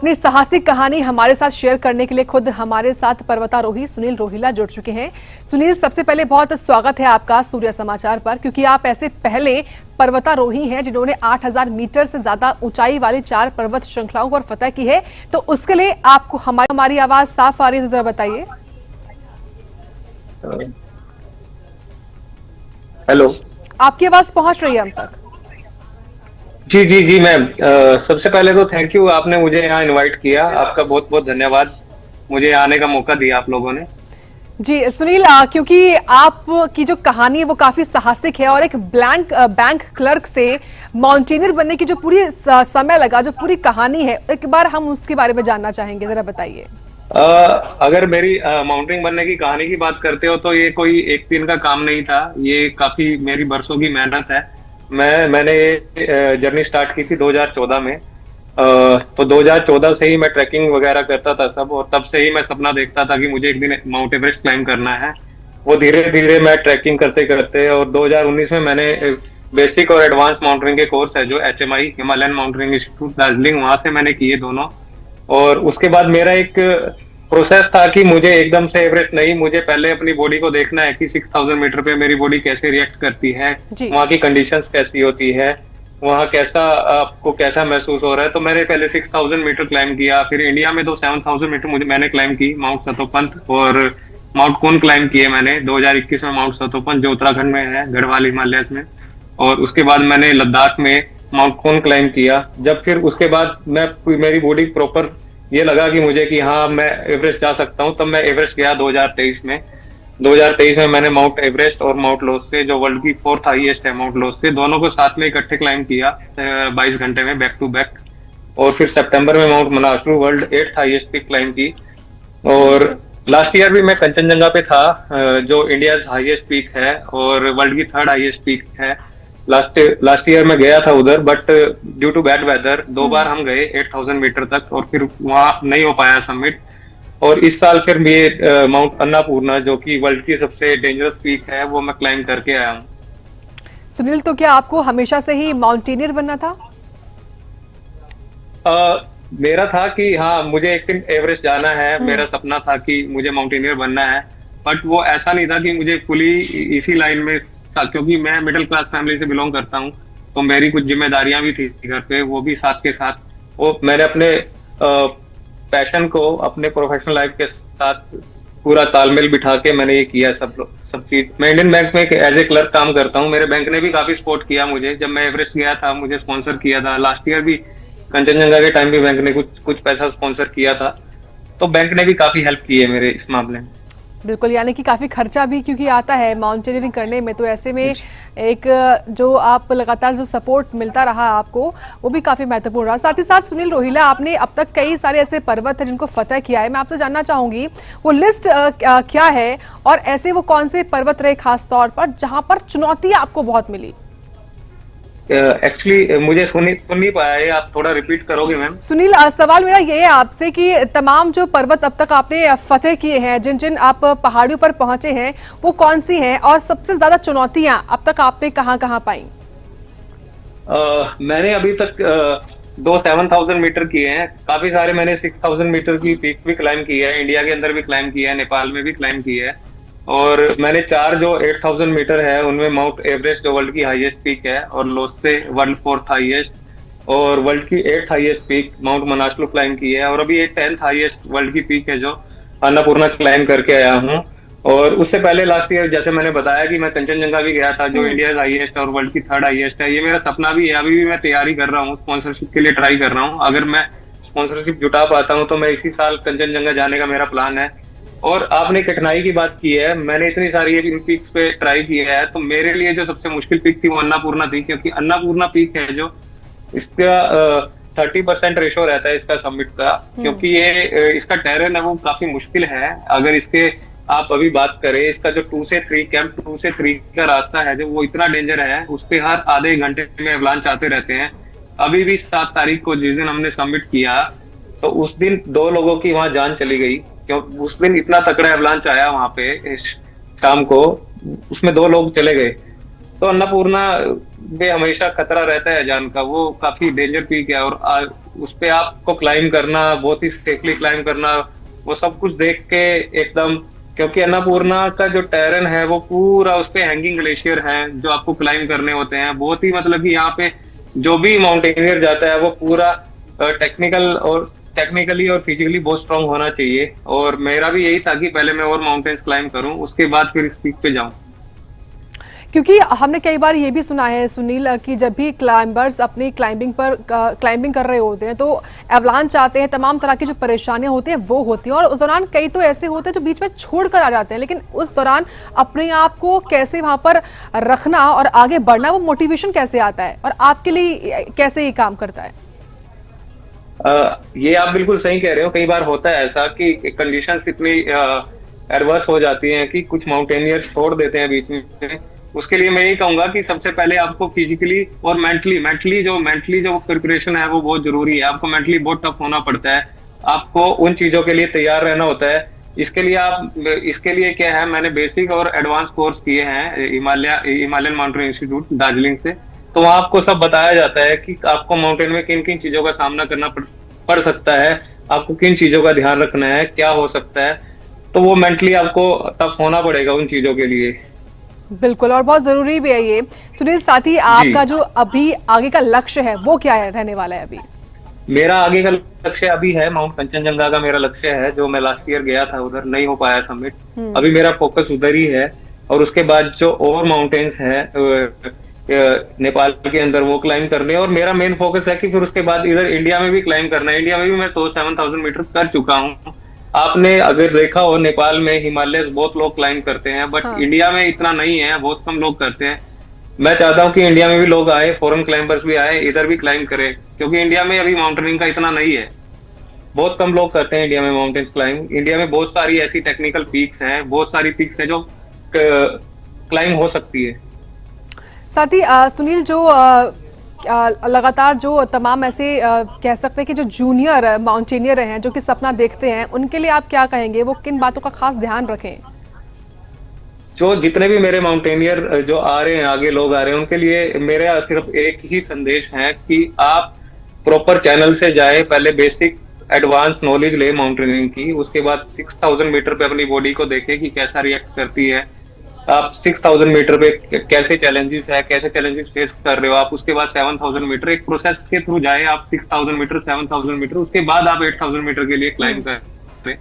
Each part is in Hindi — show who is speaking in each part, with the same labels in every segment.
Speaker 1: अपनी साहसिक कहानी हमारे साथ शेयर करने के लिए खुद हमारे साथ पर्वतारोही सुनील रोहिला जुड़ चुके हैं। सुनील, सबसे पहले बहुत स्वागत है आपका सूर्य समाचार पर, क्योंकि आप ऐसे पहले पर्वतारोही हैं जिन्होंने 8000 मीटर से ज्यादा ऊंचाई वाली 4 पर्वत श्रृंखलाओं पर फतह की है। तो उसके लिए आपको हमारी आवाज साफ आ रही है तो जरा बताइए।
Speaker 2: हेलो,
Speaker 1: आपकी आवाज पहुंच रही है हम तक?
Speaker 2: जी जी जी मैम। सबसे पहले तो थैंक यू, आपने मुझे यहाँ इनवाइट किया। आपका बहुत बहुत धन्यवाद, मुझे आने का मौका दिया आप लोगों ने।
Speaker 1: जी सुनील, क्योंकि आपकी जो कहानी है वो काफी साहसिक है और एक बैंक क्लर्क से माउंटेनियर बनने की जो पूरी समय लगा, जो पूरी कहानी है, एक बार हम उसके बारे में जानना चाहेंगे, जरा बताइए।
Speaker 2: अगर मेरी माउंटेनिंग बनने की कहानी की बात करते हो तो ये कोई एक दिन का काम नहीं था, ये काफी मेरी बरसों की मेहनत है। मैंने ये जर्नी स्टार्ट की थी 2014 में। तो 2014 से ही मैं ट्रैकिंग वगैरह करता था सब, और तब से ही मैं सपना देखता था कि मुझे एक दिन माउंट एवरेस्ट क्लाइम करना है। वो धीरे धीरे मैं ट्रैकिंग करते करते, और 2019 में मैंने बेसिक और एडवांस माउंटेनिंग के कोर्स है जो HMI Himalayan Mountaineering Institute Darjeeling, वहां से मैंने किए दोनों। और उसके बाद मेरा एक प्रोसेस था कि मुझे एकदम से एवरेस्ट नहीं, मुझे पहले अपनी बॉडी को देखना है कि 6000 मीटर पे मेरी बॉडी कैसे रिएक्ट करती है, वहाँ की कंडीशंस कैसी होती है, वहाँ कैसा आपको कैसा महसूस हो रहा है। तो मैंने पहले 6000 मीटर क्लाइम किया, फिर इंडिया में 7000 मीटर मैंने क्लाइम की, माउंट सतोपंथ और माउंट कून क्लाइम किए मैंने 2021 में। माउंट सतोपंथ जो उत्तराखंड में है, गढ़वाल हिमालय में। और उसके बाद मैंने लद्दाख में माउंट कून क्लाइम किया। जब फिर उसके बाद मेरी बॉडी प्रॉपर ये लगा कि मुझे कि हाँ मैं एवरेस्ट जा सकता हूँ, तब मैं एवरेस्ट गया 2023 में। 2023 में मैंने माउंट एवरेस्ट और माउंट लोत्से, जो वर्ल्ड की 4th हाईएस्ट है माउंट लोत्से, दोनों को साथ में इकट्ठे क्लाइम किया 22 घंटे में, बैक टू बैक। और फिर सितंबर में mount Manaslu world 8th highest peak climb की। और लास्ट ईयर भी मैं कंचनजंगा पे था, जो इंडिया हाईएस्ट पीक है और वर्ल्ड की 3rd हाईएस्ट पीक है। लास्ट ईयर में गया था उधर, but due to bad weather 2 बार हम गए 8000 मीटर तक, और फिर वहां नहीं हो पाया सबमिट। और इस साल फिर मैं माउंट अन्नापूर्णा, जो कि वर्ल्ड की सबसे डेंजरस पीक है, वो मैं क्लाइम करके आया हूँ।
Speaker 1: सुनील, तो क्या आपको हमेशा से ही माउंटेनियर बनना था?
Speaker 2: मेरा था कि हाँ मुझे एक दिन एवरेस्ट जाना है, मेरा सपना था कि मुझे माउंटेनियर बनना है। बट वो ऐसा नहीं था कि मुझे फुली इसी लाइन में था, क्योंकि मैं मिडिल क्लास फैमिली से बिलोंग करता हूँ, तो मेरी कुछ जिम्मेदारियां भी थी घर पे, वो भी साथ के साथ। वो मैंने अपने पैशन को अपने प्रोफेशनल लाइफ के साथ पूरा तालमेल बिठा के मैंने ये किया सब चीज। मैं इंडियन बैंक में एज ए क्लर्क काम करता हूँ। मेरे बैंक ने भी काफी सपोर्ट किया मुझे, जब मैं एवरेस्ट गया था मुझे स्पॉन्सर किया था। लास्ट ईयर भी कंचनजंगा के टाइम भी बैंक ने कुछ पैसा स्पॉन्सर किया था, तो बैंक ने भी काफी हेल्प की है मेरे इस मामले में।
Speaker 1: बिल्कुल, यानी कि काफी खर्चा भी क्योंकि आता है माउंटेनियरिंग करने में, तो ऐसे में एक जो आप लगातार जो सपोर्ट मिलता रहा आपको, वो भी काफी महत्वपूर्ण रहा। साथ ही साथ सुनील रोहिला, आपने अब तक कई सारे ऐसे पर्वत हैं जिनको फतह किया है। मैं आपसे जानना चाहूंगी वो लिस्ट क्या है, और ऐसे वो कौन से पर्वत रहे खास तौर पर जहां पर चुनौती आपको बहुत मिली?
Speaker 2: एक्चुअली मुझे सुन नहीं पाया है, आप थोड़ा रिपीट करोगे मैम?
Speaker 1: सुनील, सवाल मेरा ये है आपसे कि तमाम जो पर्वत अब तक आपने फतेह किए हैं, जिन जिन आप पहाड़ियों पर पहुंचे हैं, वो कौन सी हैं, और सबसे ज्यादा चुनौतियां अब तक आपने कहां कहां पाई?
Speaker 2: मैंने अभी तक 7000 मीटर किए हैं। काफी सारे मैंने 6000 मीटर की पीक भी क्लाइम की है, इंडिया के अंदर भी क्लाइम किया है, नेपाल में भी क्लाइम किया है। और मैंने 4 जो 8000 मीटर है उनमें माउंट एवरेस्ट जो वर्ल्ड की हाईएस्ट पीक है, और लोत्से वर्ल्ड 4th हाईएस्ट, और वर्ल्ड की 8th highest peak mount Manaslu climb की है। और अभी एक 10th हाईएस्ट वर्ल्ड की पीक है जो अन्नपूर्णा क्लाइम करके आया हूँ। और उससे पहले लास्ट ईयर जैसे मैंने बताया कि मैं कंचनजंगा भी गया था, जो इंडिया हाईएस्ट और वर्ल्ड की 3rd हाईएस्ट है। ये मेरा सपना भी है, अभी भी मैं तैयारी कर रहा हूँ, स्पॉन्सरशिप के लिए ट्राई कर रहा हूँ। अगर मैं स्पॉन्सरशिप जुटा पाता हूँ तो मैं इसी साल कंचनजंगा जाने का मेरा प्लान है। और आपने कठिनाई की बात की है, मैंने इतनी सारी इन पीक्स पे ट्राई किया है, तो मेरे लिए जो सबसे मुश्किल पीक थी वो अन्नापूर्णा थी, क्योंकि अन्नापूर्णा पीक है जो इसका 30% रेशो रहता है इसका सबमिट का, क्योंकि ये इसका टेरेन है वो काफी मुश्किल है। अगर इसके आप अभी बात करें, इसका जो 2 से 3 कैंप 2 से 3 का रास्ता है जो, वो इतना डेंजर है, उस पे हर आधे घंटे में एवलांच आते रहते हैं। अभी भी 7 तारीख को जिस दिन हमने सबमिट किया, तो उस दिन 2 लोगों की वहां जान चली गई, क्योंकि उस दिन इतना तगड़ा एवलांच आया वहां पे शाम को, उसमें 2 लोग चले गए। तो अन्नपूर्णा में हमेशा खतरा रहता है जान का, वो काफी डेंजर पीक है। और उस पे आपको क्लाइंब करना, बहुत ही सेफली क्लाइंब करना, वो सब कुछ देख के एकदम, क्योंकि अन्नपूर्णा का जो टेरेन है वो पूरा उस पे हैंगिंग ग्लेशियर है जो आपको क्लाइंब करने होते हैं। बहुत ही मतलब कि यहाँ पे जो भी माउंटेनियर जाता है वो पूरा टेक्निकली और फिजिकली बहुत स्ट्रांग होना चाहिए। और मेरा भी यही था कि पहले मैं और माउंटेन्स क्लाइंब करूं, उसके बाद फिर इस पीक पे जाऊं।
Speaker 1: क्योंकि हमने कई बार ये भी सुना है सुनील कि जब भी क्लाइंबर्स अपनी क्लाइंबिंग कर रहे होते हैं तो एवलांच आते हैं, तमाम तरह की जो परेशानियां होती हैं वो होती हैं, और उस दौरान कई तो ऐसे होते हैं जो बीच में छोड़ कर आ जाते हैं। लेकिन उस दौरान अपने आप को कैसे वहां पर रखना और आगे बढ़ना, वो मोटिवेशन कैसे आता है और आपके लिए कैसे ये काम करता है?
Speaker 2: ये आप बिल्कुल सही कह रहे हो। कई बार होता है ऐसा कि कंडीशंस इतनी एडवर्स हो जाती हैं कि कुछ माउंटेनियर्स छोड़ देते हैं बीच में। उसके लिए मैं यही कहूंगा कि सबसे पहले आपको फिजिकली और मेंटली जो प्रिपरेशन है वो बहुत जरूरी है। आपको मेंटली बहुत टफ होना पड़ता है, आपको उन चीजों के लिए तैयार रहना होता है। इसके लिए क्या है, मैंने बेसिक और एडवांस कोर्स किए हैं हिमालयन माउंटेन इंस्टीट्यूट दार्जिलिंग से। तो वहाँ आपको सब बताया जाता है कि आपको माउंटेन में किन किन चीजों का सामना करना पड़ सकता है, आपको किन चीजों का ध्यान रखना है, क्या हो सकता है। तो वो मेंटली आपको टफ होना पड़ेगा उन चीजों के लिए।
Speaker 1: बिल्कुल, और बहुत जरूरी भी है ये। सुनील, साथ ही आपका जो अभी आगे का लक्ष्य है वो क्या है, रहने वाला है अभी?
Speaker 2: मेरा आगे का लक्ष्य अभी है माउंट कंचनजंगा का मेरा लक्ष्य है, जो मैं लास्ट ईयर गया था, उधर नहीं हो पाया सबमिट। अभी मेरा फोकस उधर ही है। और उसके बाद जो और माउंटेन्स है नेपाल के अंदर वो क्लाइंब करने, और मेरा मेन फोकस है कि फिर उसके बाद इधर इंडिया में भी क्लाइंब करना है। इंडिया में भी मैं 7,000 मीटर कर चुका हूँ। आपने अगर देखा हो, नेपाल में हिमालय बहुत लोग क्लाइंब करते हैं, बट इंडिया में इतना नहीं है, बहुत कम लोग करते हैं। मैं चाहता हूँ कि इंडिया में भी लोग आए, फॉरेन क्लाइंबर्स भी आए, इधर भी क्लाइंब करें, क्योंकि इंडिया में अभी माउंटेनिंग का इतना नहीं है, बहुत कम लोग करते हैं इंडिया में माउंटेन क्लाइंब। इंडिया में बहुत सारी ऐसी टेक्निकल पीक्स हैं, बहुत सारी पीक्स हैं जो क्लाइंब हो सकती है।
Speaker 1: साथ ही सुनील, जो लगातार जो तमाम ऐसे कह सकते हैं कि जो जूनियर माउंटेनियर हैं जो कि सपना देखते हैं, उनके लिए आप क्या कहेंगे? वो किन बातों का खास ध्यान रखें?
Speaker 2: जो जितने भी मेरे माउंटेनियर जो आ रहे हैं, आगे लोग आ रहे हैं, उनके लिए मेरा सिर्फ एक ही संदेश है कि आप प्रॉपर चैनल से जाए, पहले बेसिक एडवांस नॉलेज ले माउंटेनिंग की। उसके बाद 6,000 मीटर पे अपनी बॉडी को देखें कि कैसा रिएक्ट करती है। आप 6,000 मीटर पे कैसे चैलेंजेस है, कैसे चैलेंजेस फेस कर रहे हो आप। उसके बाद 7,000 मीटर एक प्रोसेस के थ्रू जाए आप, 6,000 मीटर 7,000 मीटर, उसके बाद आप 8,000 मीटर के लिए क्लाइंब करें।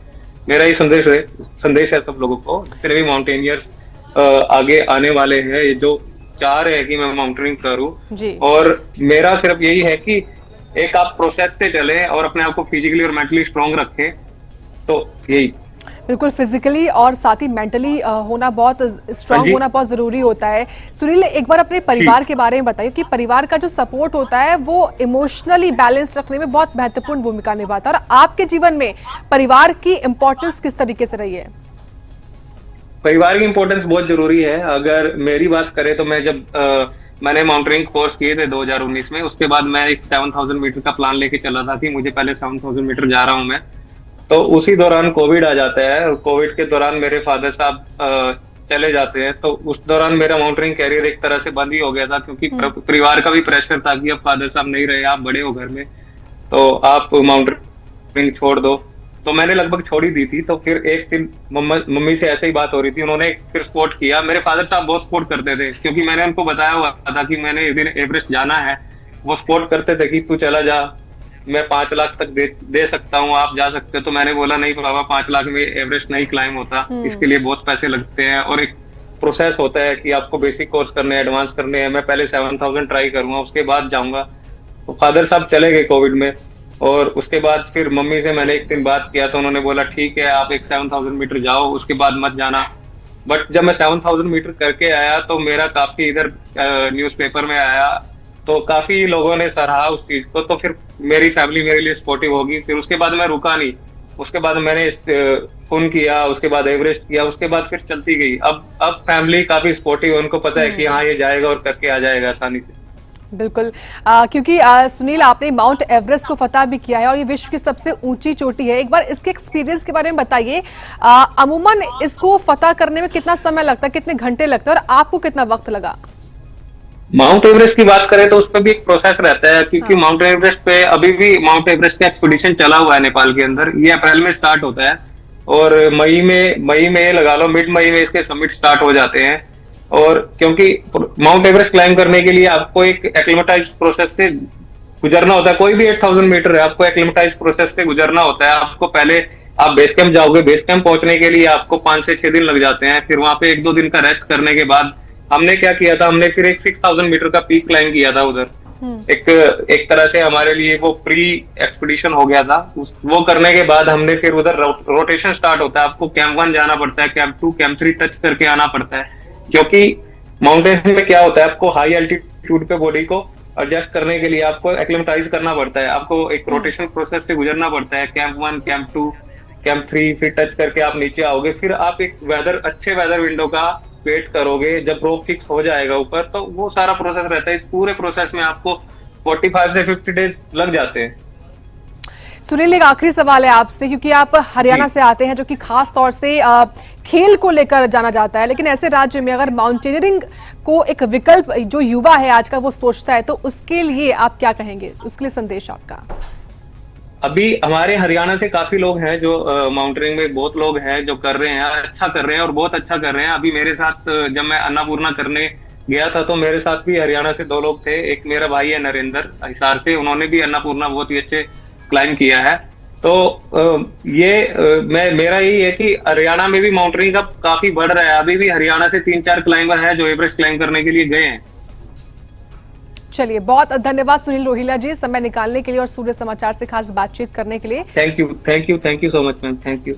Speaker 2: मेरा ये संदेश है सब लोगों को, जितने भी माउंटेनियर्स आगे आने वाले हैं, ये जो चाह रहे हैं कि मैं माउंटेनिंग करूं। और मेरा सिर्फ यही है कि एक आप प्रोसेस से चले और अपने आप को फिजिकली और मेंटली स्ट्रांग रखें। तो यही
Speaker 1: बिल्कुल, फिजिकली और साथ ही मेंटली होना, बहुत स्ट्रांग होना बहुत जरूरी होता है। सुनील, एक बार अपने परिवार के बारे में बताइए कि परिवार का जो सपोर्ट होता है वो इमोशनली बैलेंस रखने में बहुत महत्वपूर्ण भूमिका निभाता है, और आपके जीवन में परिवार की इंपॉर्टेंस किस तरीके से रही है?
Speaker 2: परिवार की इंपॉर्टेंस बहुत जरूरी है। अगर मेरी बात करें तो मैं जब मैंने माउंटेनिंग कोर्स किए थे 2019 में, उसके बाद मैं एक 7,000 मीटर का प्लान लेके चला था कि मुझे पहले 7,000 मीटर जा रहा हूं मैं। तो उसी दौरान कोविड आ जाता है। कोविड के दौरान मेरे फादर साहब चले जाते हैं, तो उस दौरान मेरा माउंटेनिंग कैरियर एक तरह से बंद ही हो गया था, क्योंकि परिवार का भी प्रेशर था कि अब फादर साहब नहीं रहे, आप बड़े हो घर में, तो आप माउंटेनिंग छोड़ दो। तो मैंने लगभग छोड़ ही दी थी। तो फिर एक दिन मम्मी से ऐसे ही बात हो रही थी, उन्होंने फिर सपोर्ट किया। मेरे फादर साहब बहुत सपोर्ट करते थे, क्योंकि मैंने उनको बताया हुआ था कि मैंने एक दिन एवरेस्ट जाना है। वो सपोर्ट करते थे कि तू चला जा, मैं 5 लाख तक दे सकता हूँ, आप जा सकते हो। तो मैंने बोला नहीं बाबा, 5 लाख में एवरेस्ट नहीं क्लाइम होता, इसके लिए बहुत पैसे लगते हैं और एक प्रोसेस होता है कि आपको बेसिक कोर्स करने हैं, एडवांस करने हैं। मैं पहले 7,000 ट्राई करूंगा, उसके बाद जाऊंगा। तो फादर साहब चले गए कोविड में, और उसके बाद फिर मम्मी से मैंने एक दिन बात किया, तो उन्होंने बोला ठीक है आप एक 7,000 मीटर जाओ, उसके बाद मत जाना। बट जब मैं 7,000 मीटर करके आया तो मेरा काफी इधर न्यूज़पेपर में आया, तो काफी लोगों ने सराहा उस चीज को। तो फिर मेरी फैमिली मेरे लिए सपोर्टिव होगी। फिर उसके बाद मैं रुका नहीं, उसके बाद मैंने खून किया, उसके बाद एवरेस्ट किया, उसके बाद फिर चलती गई। अब फैमिली काफी सपोर्टिव है, उनको पता है कि हाँ ये जाएगा और करके आ जाएगा आसानी से।
Speaker 1: बिल्कुल, क्योंकि सुनील, आपने माउंट एवरेस्ट को फतह भी किया है और ये विश्व की सबसे ऊंची चोटी है। एक बार इसके एक्सपीरियंस के बारे में बताइए। अमूमन इसको फतह करने में कितना समय लगता है, कितने घंटे लगते हैं, और आपको कितना वक्त लगा?
Speaker 2: माउंट एवरेस्ट की बात करें तो उस पर भी एक प्रोसेस रहता है, क्योंकि माउंट एवरेस्ट पे अभी भी माउंट एवरेस्ट का एक्सपीडिशन चला हुआ है नेपाल के अंदर। ये अप्रैल में स्टार्ट होता है और मई में ये लगा लो, मिड मई में इसके समिट स्टार्ट हो जाते हैं। और क्योंकि माउंट एवरेस्ट क्लाइम करने के लिए आपको एक एक्लिमेटाइज प्रोसेस से गुजरना होता है। कोई भी 8000 मीटर है, आपको एक्लिमेटाइज प्रोसेस से गुजरना होता है। आपको पहले आप बेस कैंप जाओगे, बेस कैंप पहुंचने के लिए आपको 5 से 6 दिन लग जाते हैं। फिर वहां पे 1-2 दिन का रेस्ट करने के बाद हमने क्या किया था, हमने फिर एक 6000 मीटर का पीक क्लाइम किया था उधर। एक तरह से हमारे लिए वो प्री एक्सपीडिशन हो गया था। वो करने के बाद हमने फिर उधर रोटेशन स्टार्ट होता है। आपको कैंप 1 जाना पड़ता है, कैंप 2 कैंप 3 टच करके आना पड़ता है, क्योंकि माउंटेन में क्या होता है, आपको हाई एल्टीट्यूड पे बॉडी को एडजस्ट करने के लिए आपको एक्लिमेटाइज करना पड़ता है। आपको एक रोटेशन प्रोसेस से गुजरना पड़ता है। कैंप 1 कैंप 2 कैंप 3 फिर टच करके आप नीचे आओगे। फिर आप एक अच्छे वेदर विंडो का वेट करोगे, जब रोप फिक्स हो जाएगा ऊपर, तो वो सारा प्रोसेस रहता है। इस पूरे प्रोसेस में आपको 45 से 50 डेज लग जाते हैं।
Speaker 1: सुनील, एक आखिरी सवाल है आपसे, क्योंकि आप हरियाणा से आते हैं, जो कि खास तौर से खेल को लेकर जाना जाता है, लेकिन ऐसे राज्य में अगर माउंटेनियरिंग को एक विकल्प जो युवा है आज का वो सोचता है, तो उसके लिए आप क्या कहेंगे, उसके लिए संदेश आपका?
Speaker 2: अभी हमारे हरियाणा से काफी लोग हैं जो माउंटेनिंग में बहुत लोग हैं जो कर रहे हैं, अच्छा कर रहे हैं और बहुत अच्छा कर रहे हैं। अभी मेरे साथ जब मैं अन्नपूर्णा करने गया था तो मेरे साथ भी हरियाणा से 2 लोग थे। एक मेरा भाई है नरेंद्र हिसार से, उन्होंने भी अन्नपूर्णा बहुत ही अच्छे क्लाइम किया है। तो मेरा यही है कि हरियाणा में भी माउंटेनिंग का काफी बढ़ रहा है। अभी भी हरियाणा से 3-4 क्लाइंबर है जो एवरेस्ट क्लाइम करने के लिए गए हैं।
Speaker 1: चलिए, बहुत धन्यवाद सुनील रोहिला जी, समय निकालने के लिए और सूर्य समाचार से खास बातचीत करने के लिए।
Speaker 2: Thank you so much ma'am, thank you.